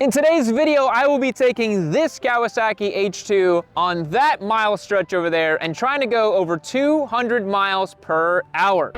In today's video, I will be taking this Kawasaki H2 on that mile stretch over there and trying to go over 200 miles per hour.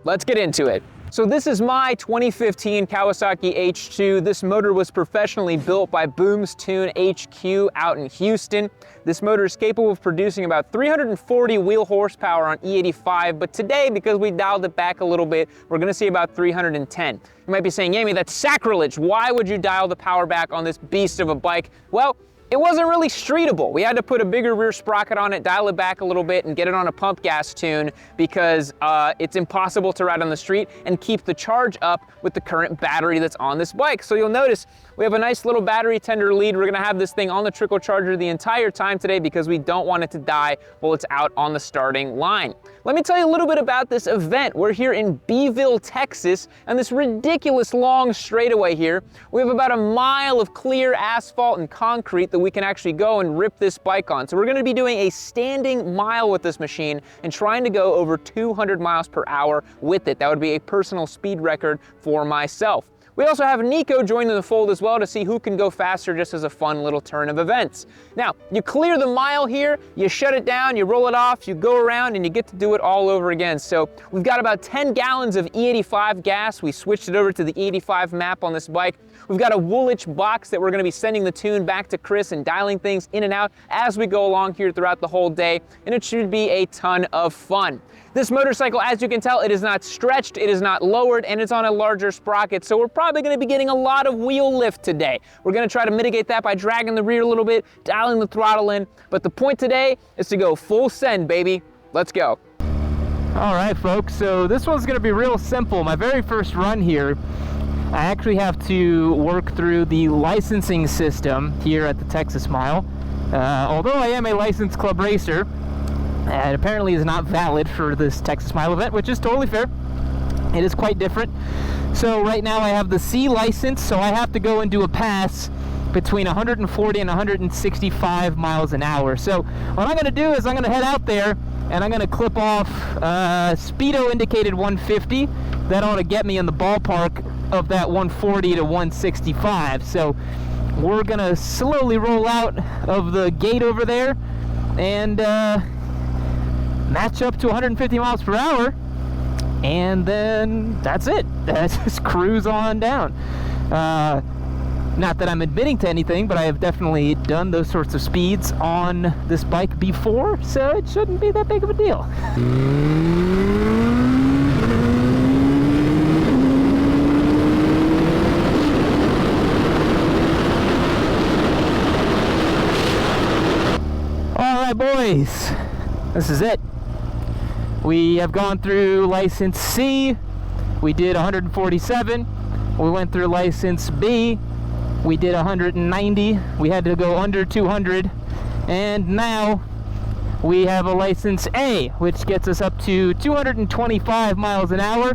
Let's get into it. So this is my 2015 Kawasaki H2. This motor was professionally built by Boom's Tune HQ out in Houston. This motor is capable of producing about 340 wheel horsepower on E85, but today, because we dialed it back a little bit, we're gonna see about 310. You might be saying, Yami, that's sacrilege. Why would you dial the power back on this beast of a bike? Well, it wasn't really streetable. We had to put a bigger rear sprocket on it, dial it back a little bit, and get it on a pump gas tune because it's impossible to ride on the street and keep the charge up with the current battery that's on this bike. So you'll notice we have a nice little battery tender lead. We're gonna have this thing on the trickle charger the entire time today because we don't want it to die while it's out on the starting line. Let me tell you a little bit about this event. We're here in Beeville, Texas, and this ridiculous long straightaway here. We have about a mile of clear asphalt and concrete that we can actually go and rip this bike on. So we're gonna be doing a standing mile with this machine and trying to go over 200 miles per hour with it. That would be a personal speed record for myself. We also have Nico joining the fold as well to see who can go faster, just as a fun little turn of events. Now, you clear the mile here, you shut it down, you roll it off, you go around, and you get to do it all over again. So we've got about 10 gallons of E85 gas. We switched it over to the E85 map on this bike. We've got a Woolwich box that we're gonna be sending the tune back to Chris and dialing things in and out as we go along here throughout the whole day, and it should be a ton of fun. This motorcycle, as you can tell, it is not stretched, it is not lowered, and it's on a larger sprocket, so we're probably gonna be getting a lot of wheel lift today. We're gonna try to mitigate that by dragging the rear a little bit, dialing the throttle in, but the point today is to go full send, baby. Let's go. All right, folks, so this one's gonna be real simple. My very first run here, I actually have to work through the licensing system here at the Texas Mile. Although I am a licensed club racer, it apparently is not valid for this Texas Mile event, which is totally fair. It is quite different. So right now I have the C license, so I have to go and do a pass between 140 and 165 miles an hour. So what I'm gonna do is I'm gonna head out there and I'm gonna clip off Speedo indicated 150. That ought to get me in the ballpark of that 140 to 165. So we're gonna slowly roll out of the gate over there and match up to 150 miles per hour, and then that's it. That's just cruise on down. Not that I'm admitting to anything, but I have definitely done those sorts of speeds on this bike before, so it shouldn't be that big of a deal. All right, boys, this is it. We have gone through license C, we did 147, we went through license B, we did 190, we had to go under 200, and now we have a license A, which gets us up to 225 miles an hour,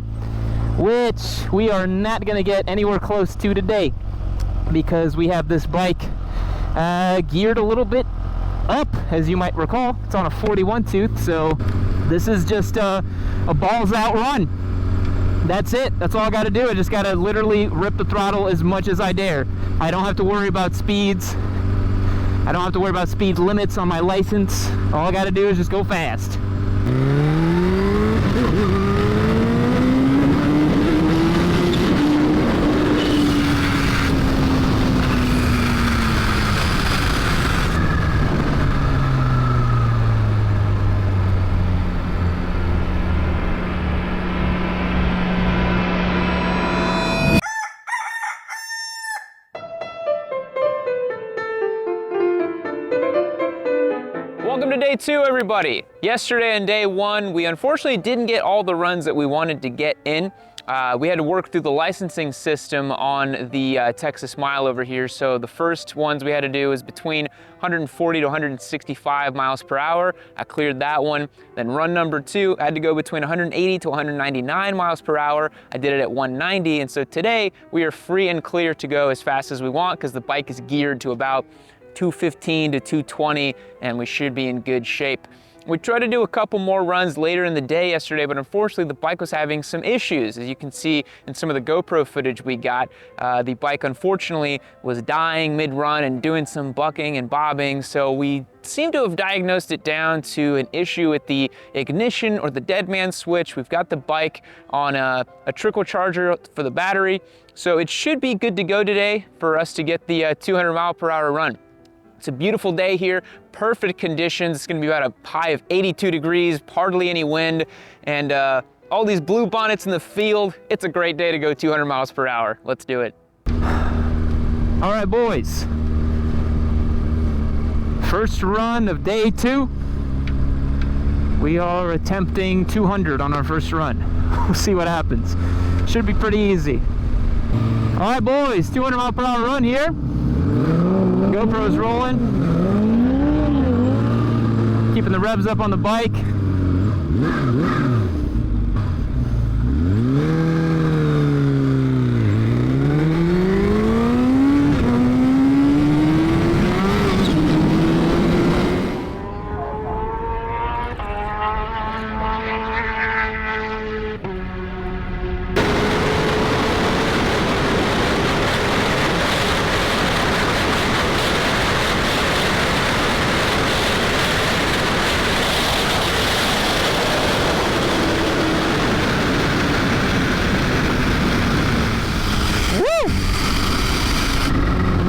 which we are not going to get anywhere close to today, because we have this bike geared a little bit up, as you might recall. It's on a 41 tooth, so this is just a balls out run. That's it. That's all I got to do. I just got to literally rip the throttle as much as I dare. I don't have to worry about speeds. I don't have to worry about speed limits on my license. All I got to do is just go fast. Welcome to day two, everybody. Yesterday and day one, we unfortunately didn't get all the runs that we wanted to get in. We had to work through the licensing system on the Texas Mile over here. So the first ones we had to do was between 140 to 165 miles per hour. I cleared that one. Then run number two, I had to go between 180 to 199 miles per hour. I did it at 190. And so today we are free and clear to go as fast as we want because the bike is geared to about 215 to 220, and we should be in good shape. We tried to do a couple more runs later in the day yesterday, but unfortunately the bike was having some issues. As you can see in some of the GoPro footage we got, the bike unfortunately was dying mid-run and doing some bucking and bobbing, so we seem to have diagnosed it down to an issue with the ignition or the dead man switch. We've got the bike on a trickle charger for the battery, so it should be good to go today for us to get the 200 mile per hour run. It's a beautiful day here, perfect conditions. It's gonna be about a high of 82 degrees, hardly any wind, and all these blue bonnets in the field. It's a great day to go 200 miles per hour. Let's do it. All right, boys. First run of day 2. We are attempting 200 on our first run. We'll see what happens. Should be pretty easy. All right, boys, 200 mile per hour run here. GoPro's rolling. Keeping the revs up on the bike.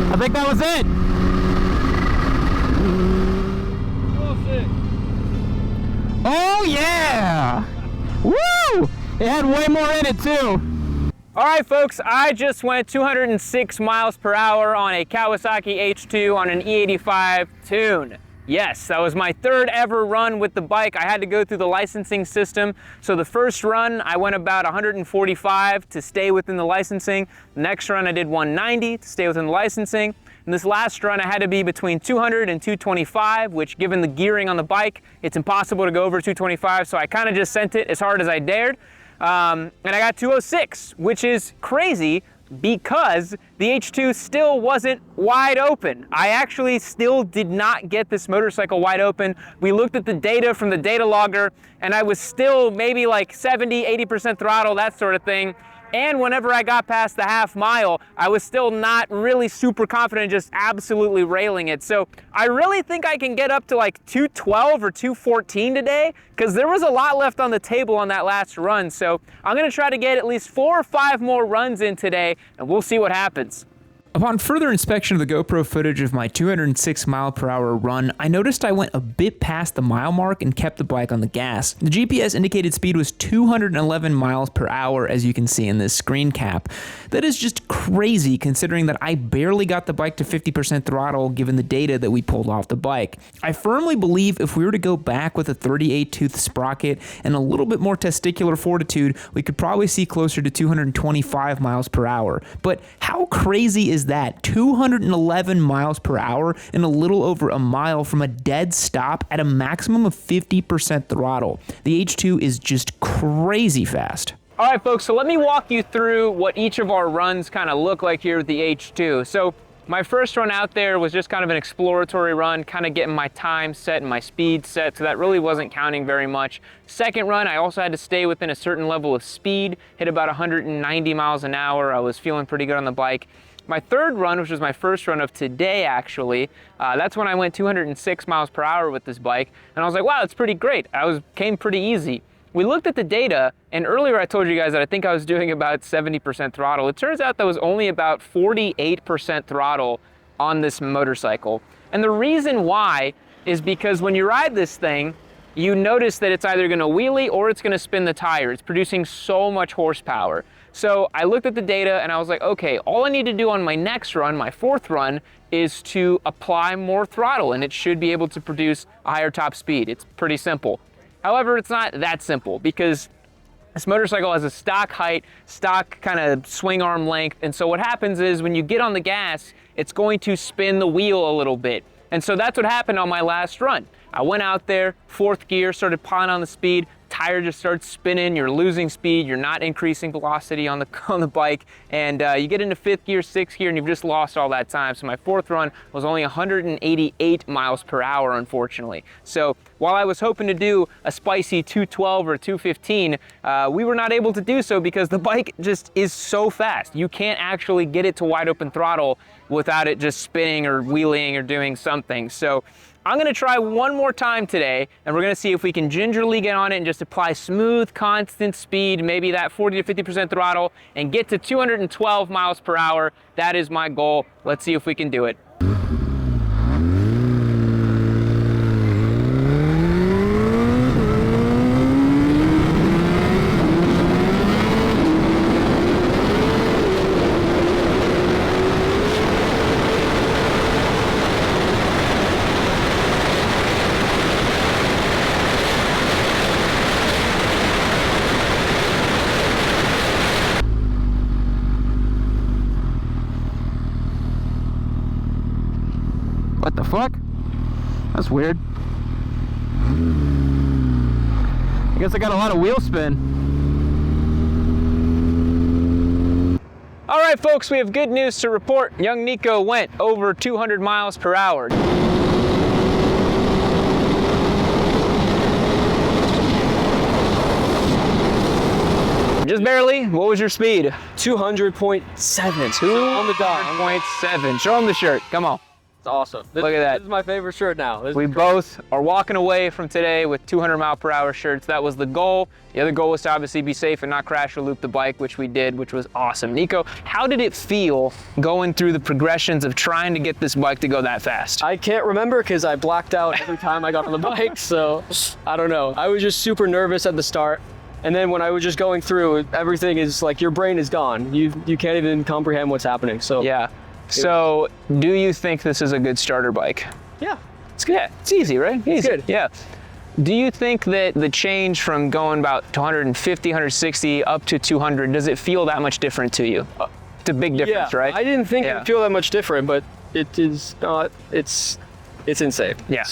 I think that was it. Oh yeah! Woo! It had way more in it too. All right, folks, I just went 206 miles per hour on a Kawasaki H2 on an E85 tune. Yes, that was my third ever run with the bike. I had to go through the licensing system. So the first run, I went about 145 to stay within the licensing. The next run, I did 190 to stay within the licensing. And this last run, I had to be between 200 and 225, which given the gearing on the bike, it's impossible to go over 225. So I kind of just sent it as hard as I dared. And I got 206, which is crazy because the H2 still wasn't wide open. I actually still did not get this motorcycle wide open. We looked at the data from the data logger and I was still maybe like 70, 80% throttle, that sort of thing. And whenever I got past the half mile, I was still not really super confident, just absolutely railing it. So I really think I can get up to like 212 or 214 today, because there was a lot left on the table on that last run. So I'm gonna try to get at least 4 or 5 more runs in today, and we'll see what happens. Upon further inspection of the GoPro footage of my 206 mile per hour run, I noticed I went a bit past the mile mark and kept the bike on the gas. The GPS indicated speed was 211 miles per hour, as you can see in this screen cap. That is just crazy considering that I barely got the bike to 50% throttle given the data that we pulled off the bike. I firmly believe if we were to go back with a 38 tooth sprocket and a little bit more testicular fortitude, we could probably see closer to 225 miles per hour. But how crazy is that? 211 miles per hour in a little over a mile from a dead stop at a maximum of 50% throttle. The H2 is just crazy fast. All right, folks, so let me walk you through what each of our runs kind of look like here with the H2. So my first run out there was just kind of an exploratory run, kind of getting my time set and my speed set, so that really wasn't counting very much. Second run, I also had to stay within a certain level of speed, hit about 190 miles an hour. I was feeling pretty good on the bike. My third run, which was my first run of today actually, that's when I went 206 miles per hour with this bike, and I was like, wow, that's pretty great. Came pretty easy. We looked at the data, and earlier I told you guys that I think I was doing about 70% throttle. It turns out that was only about 48% throttle on this motorcycle. And the reason why is because when you ride this thing, you notice that it's either gonna wheelie or it's gonna spin the tire. It's producing so much horsepower. So I looked at the data and I was like, okay, all I need to do on my next run, my fourth run, is to apply more throttle and it should be able to produce a higher top speed. It's pretty simple. However, it's not that simple because this motorcycle has a stock height, stock kind of swing arm length. And so what happens is when you get on the gas, it's going to spin the wheel a little bit. And so that's what happened on my last run. I went out there, fourth gear, started piling on the speed, tire just starts spinning, you're losing speed, you're not increasing velocity on the bike, and you get into 5th gear, 6th gear, and you've just lost all that time. So my 4th run was only 188 miles per hour, unfortunately. So while I was hoping to do a spicy 212 or 215, we were not able to do so because the bike just is so fast. You can't actually get it to wide open throttle without it just spinning or wheeling or doing something. So I'm gonna try one more time today, and we're gonna see if we can gingerly get on it and just apply smooth, constant speed, maybe that 40 to 50% throttle, and get to 212 miles per hour. That is my goal. Let's see if we can do it. What the fuck? That's weird. I guess I got a lot of wheel spin. All right, folks, we have good news to report. Young Nico went over 200 miles per hour. Just barely. What was your speed? 200.7. On the dot. 200.7. Show him the shirt. Come on. It's awesome. Look at that. This is my favorite shirt now. We both are walking away from today with 200 mile per hour shirts. That was the goal. The other goal was to obviously be safe and not crash or loop the bike, which we did, which was awesome. Nico, how did it feel going through the progressions of trying to get this bike to go that fast? I can't remember because I blacked out every time I got on the bike, so I don't know. I was just super nervous at the start. And then when I was just going through, everything is like, your brain is gone. You can't even comprehend what's happening. So yeah. So do you think this is a good starter bike? Yeah. It's good. Yeah, it's easy, right? Easy. It's good. Yeah. Do you think that the change from going about 150, 160 up to 200, does it feel that much different to you? It's a big difference, yeah, right? I didn't think it would feel that much different, but it is not. It's insane. Yeah.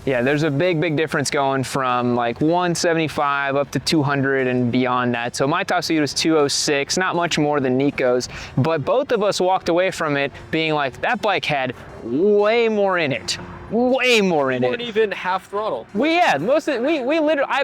Yeah, there's a big difference going from like 175 up to 200 and beyond that. So my top speed was 206, not much more than Nico's, but both of us walked away from it being like, that bike had way more in it. Way more in it. Weren't even half throttle. We literally,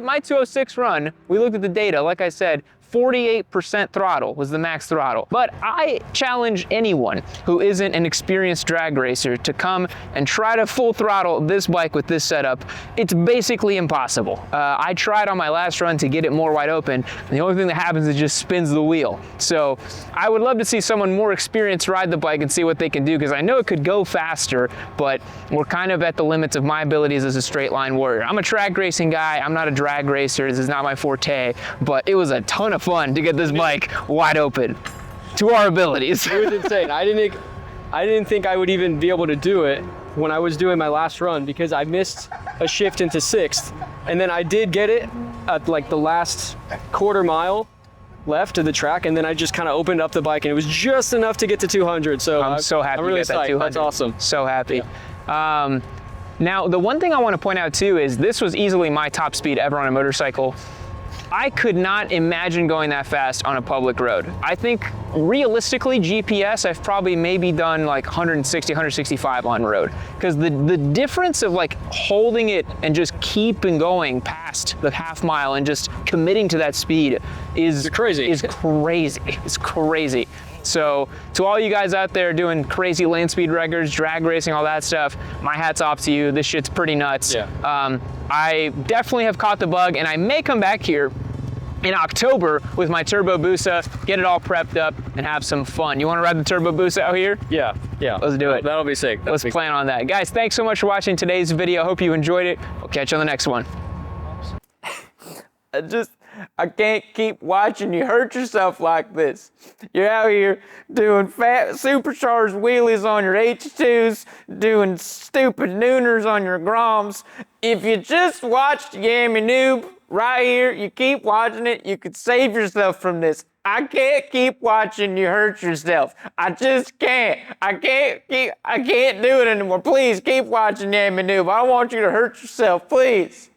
my 206 run, we looked at the data, like I said, 48% throttle was the max throttle. But I challenge anyone who isn't an experienced drag racer to come and try to full throttle this bike with this setup. It's basically impossible. I tried on my last run to get it more wide open, and the only thing that happens is it just spins the wheel. So I would love to see someone more experienced ride the bike and see what they can do, because I know it could go faster, but we're kind of at the limits of my abilities as a straight line warrior. I'm a track racing guy, I'm not a drag racer, this is not my forte, but it was a ton of fun to get this bike wide open to our abilities. It was insane. I didn't think I would even be able to do it when I was doing my last run, because I missed a shift into 6th, and then I did get it at like the last quarter mile left of the track, and then I just kind of opened up the bike, and it was just enough to get to 200. So I'm so happy I'm really to get that 200. That's awesome. So happy. Yeah. Now, the one thing I want to point out too is this was easily my top speed ever on a motorcycle. I could not imagine going that fast on a public road. I think realistically, GPS, I've probably maybe done like 160, 165 on road. Because the difference of like holding it and just keeping going past the half mile and just committing to that speed is crazy. It's crazy. So to all you guys out there doing crazy land speed records, drag racing, all that stuff, my hat's off to you. This shit's pretty nuts. Yeah. I definitely have caught the bug, and I may come back here in October with my Turbo Busa, get it all prepped up, and have some fun. You want to ride the Turbo Busa out here? Yeah. Let's do it. That'll be sick. Let's plan on that. Guys, thanks so much for watching today's video. Hope you enjoyed it. We'll catch you on the next one. I can't keep watching you hurt yourself like this. You're out here doing fat supercharged wheelies on your H2s, doing stupid nooners on your Groms. If you just watched Yammy Noob right here, you keep watching it, you could save yourself from this. I can't keep watching you hurt yourself. I just can't. I can't do it anymore. Please keep watching Yammy Noob. I don't want you to hurt yourself, please.